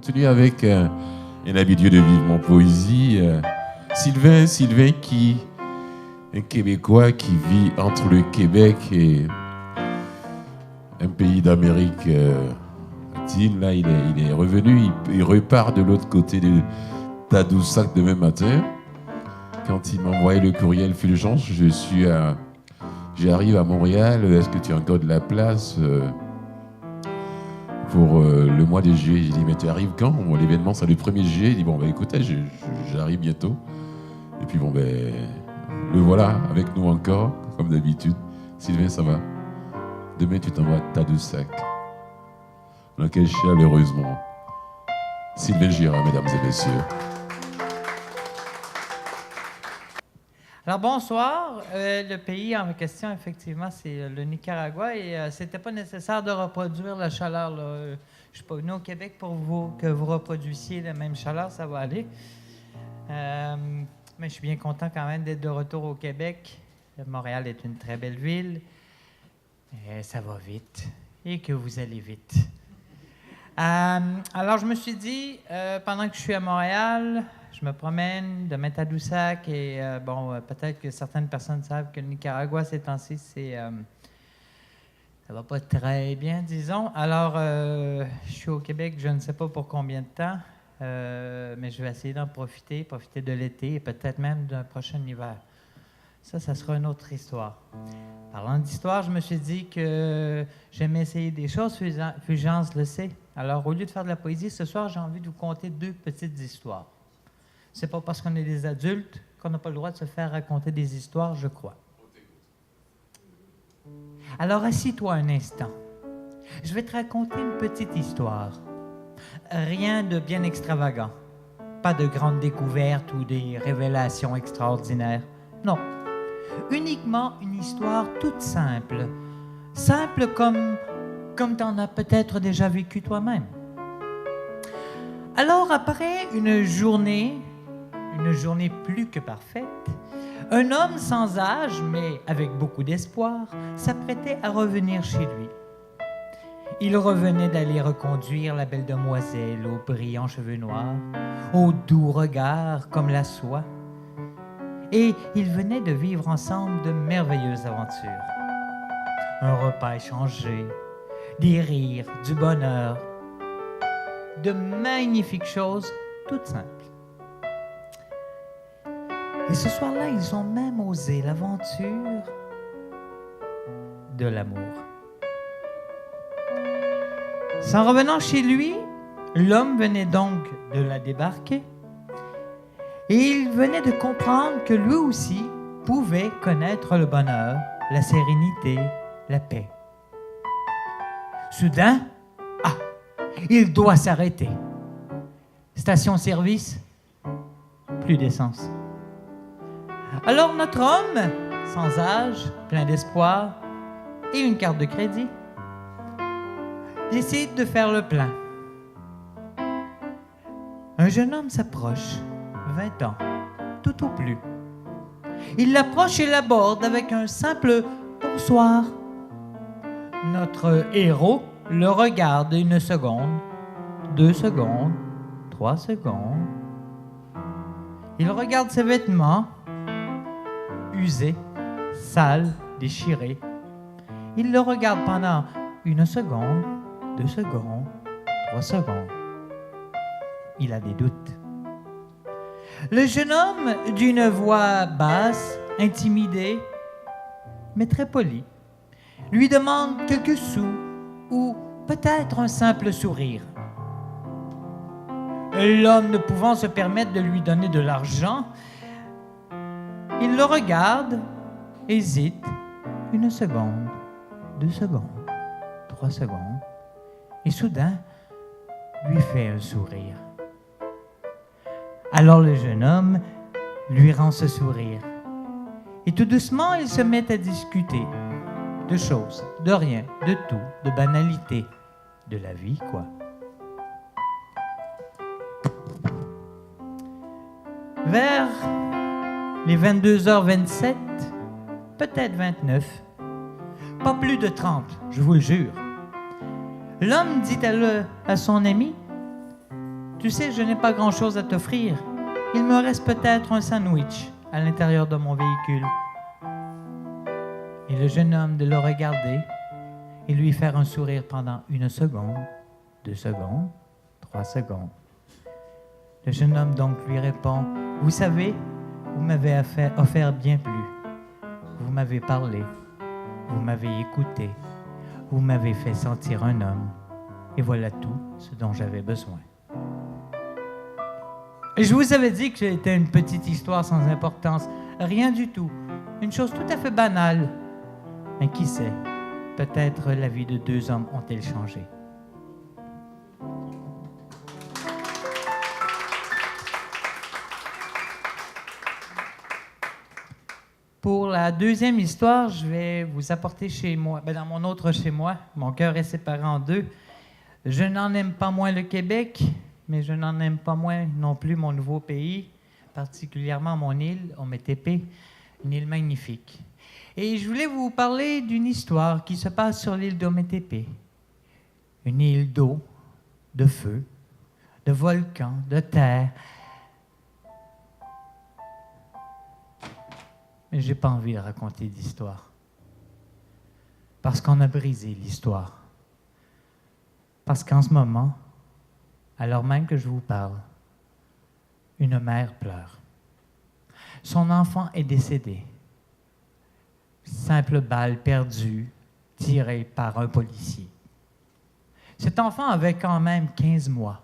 continue avec un habitué de Vivement Poésie, Sylvain qui est un Québécois qui vit entre le Québec et un pays d'Amérique latine. Là, il est revenu, il repart de l'autre côté de Tadoussac demain matin. Quand il m'a envoyé le courriel Fulgence, j'arrive à Montréal. Est-ce que tu as encore de la place pour le mois de juillet? J'ai dit, mais tu arrives quand? Bon, l'événement, c'est le 1er juillet. Il dit, bon, écoutez, j'arrive bientôt. Et puis, le voilà avec nous encore, comme d'habitude. Sylvain, ça va? Demain, tu t'envoies à Tadoussac. On accueille chaleureusement Sylvain Girard, mesdames et messieurs. Alors, bonsoir. Le pays en question, effectivement, c'est le Nicaragua et c'était pas nécessaire de reproduire la chaleur. Là. Je suis pas venu au Québec pour que vous reproduisiez la même chaleur, ça va aller. Mais je suis bien content quand même d'être de retour au Québec. Montréal est une très belle ville. Et ça va vite et que vous allez vite. Alors, je me suis dit, pendant que je suis à Montréal, je me promène de Tadoussac et peut-être que certaines personnes savent que le Nicaragua, ces temps-ci, ça va pas très bien, disons. Alors, je suis au Québec, je ne sais pas pour combien de temps, mais je vais essayer d'en profiter de l'été et peut-être même d'un prochain hiver. Ça sera une autre histoire. Parlant d'histoire, je me suis dit que j'aimais essayer des choses, Fulgence le sait. Alors, au lieu de faire de la poésie, ce soir, j'ai envie de vous conter 2 petites histoires. C'est pas parce qu'on est des adultes qu'on n'a pas le droit de se faire raconter des histoires, je crois. Alors, assis-toi un instant. Je vais te raconter une petite histoire. Rien de bien extravagant. Pas de grandes découvertes ou des révélations extraordinaires. Non. Uniquement une histoire toute simple. Simple comme tu en as peut-être déjà vécu toi-même. Alors, après une journée plus que parfaite, un homme sans âge, mais avec beaucoup d'espoir, s'apprêtait à revenir chez lui. Il revenait d'aller reconduire la belle demoiselle aux brillants cheveux noirs, aux doux regards comme la soie. Et ils venaient de vivre ensemble de merveilleuses aventures. Un repas échangé, des rires, du bonheur, de magnifiques choses toutes simples. Et ce soir-là, ils ont même osé l'aventure de l'amour. S'en revenant chez lui, l'homme venait donc de la débarquer et il venait de comprendre que lui aussi pouvait connaître le bonheur, la sérénité, la paix. Soudain, il doit s'arrêter. Station-service, plus d'essence. Alors notre homme, sans âge, plein d'espoir et une carte de crédit, décide de faire le plein. Un jeune homme s'approche, 20 ans, tout au plus. Il l'approche et l'aborde avec un simple « bonsoir ». Notre héros le regarde 1 seconde, 2 secondes, 3 secondes. Il regarde ses vêtements, usés, sales, déchirés. Il le regarde pendant 1 seconde, 2 secondes, 3 secondes. Il a des doutes. Le jeune homme, d'une voix basse, intimidée, mais très polie, lui demande quelques sous ou peut-être un simple sourire. L'homme ne pouvant se permettre de lui donner de l'argent, il le regarde, hésite 1 seconde, 2 secondes, 3 secondes, et soudain, lui fait un sourire. Alors le jeune homme lui rend ce sourire. Et tout doucement, ils se mettent à discuter de choses, de rien, de tout, de banalité, de la vie, quoi. Vers les 22h27, peut-être 29, pas plus de 30, je vous le jure. L'homme dit à son ami « « Tu sais, je n'ai pas grand-chose à t'offrir. Il me reste peut-être un sandwich à l'intérieur de mon véhicule. » Et le jeune homme de le regarder et lui faire un sourire pendant 1 seconde, 2 secondes, 3 secondes. Le jeune homme donc lui répond, « Vous savez, vous m'avez offert bien plus. Vous m'avez parlé, vous m'avez écouté, vous m'avez fait sentir un homme, et voilà tout ce dont j'avais besoin. » Et je vous avais dit que c'était une petite histoire sans importance, rien du tout, une chose tout à fait banale. Mais qui sait, peut-être la vie de 2 hommes ont-elles changé. Pour la deuxième histoire, je vais vous apporter chez moi, dans mon autre chez moi. Mon cœur est séparé en 2. Je n'en aime pas moins le Québec, mais je n'en aime pas moins non plus mon nouveau pays, particulièrement mon île, Ometepe, une île magnifique. Et je voulais vous parler d'une histoire qui se passe sur l'île d'Ometepe. Une île d'eau, de feu, de volcans, de terre. Mais je n'ai pas envie de raconter d'histoire. Parce qu'on a brisé l'histoire. Parce qu'en ce moment, alors même que je vous parle, une mère pleure. Son enfant est décédé. Simple balle perdue, tirée par un policier. Cet enfant avait quand même 15 mois.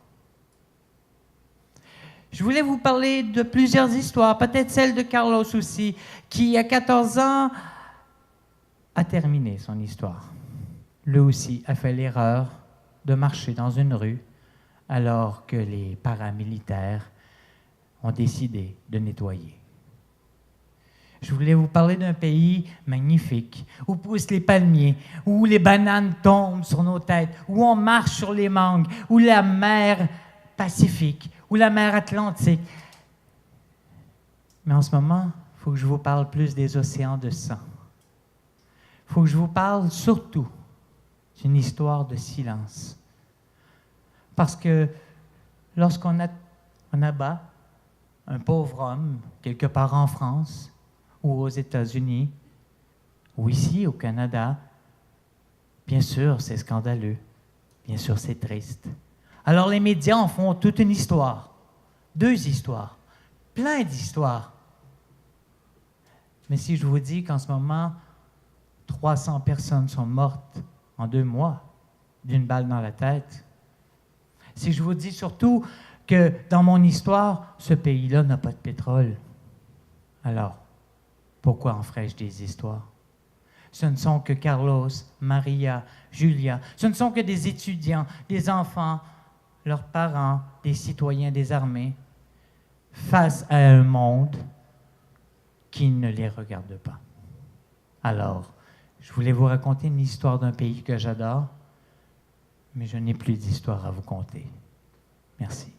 Je voulais vous parler de plusieurs histoires, peut-être celle de Carlos aussi, qui, à 14 ans, a terminé son histoire. Lui aussi a fait l'erreur de marcher dans une rue alors que les paramilitaires ont décidé de nettoyer. Je voulais vous parler d'un pays magnifique, où poussent les palmiers, où les bananes tombent sur nos têtes, où on marche sur les mangues, où la mer Pacifique, ou la mer Atlantique. Mais en ce moment, il faut que je vous parle plus des océans de sang. Il faut que je vous parle surtout d'une histoire de silence. Parce que lorsqu'on abat un pauvre homme quelque part en France, ou aux États-Unis, ou ici au Canada, bien sûr, c'est scandaleux. Bien sûr, c'est triste. Alors les médias en font toute une histoire, 2 histoires, plein d'histoires. Mais si je vous dis qu'en ce moment, 300 personnes sont mortes en 2 mois d'une balle dans la tête, si je vous dis surtout que dans mon histoire, ce pays-là n'a pas de pétrole, alors pourquoi en ferais-je des histoires? Ce ne sont que Carlos, Maria, Julia, ce ne sont que des étudiants, des enfants, leurs parents, des citoyens désarmés, face à un monde qui ne les regarde pas. Alors, je voulais vous raconter une histoire d'un pays que j'adore, mais je n'ai plus d'histoire à vous conter. Merci.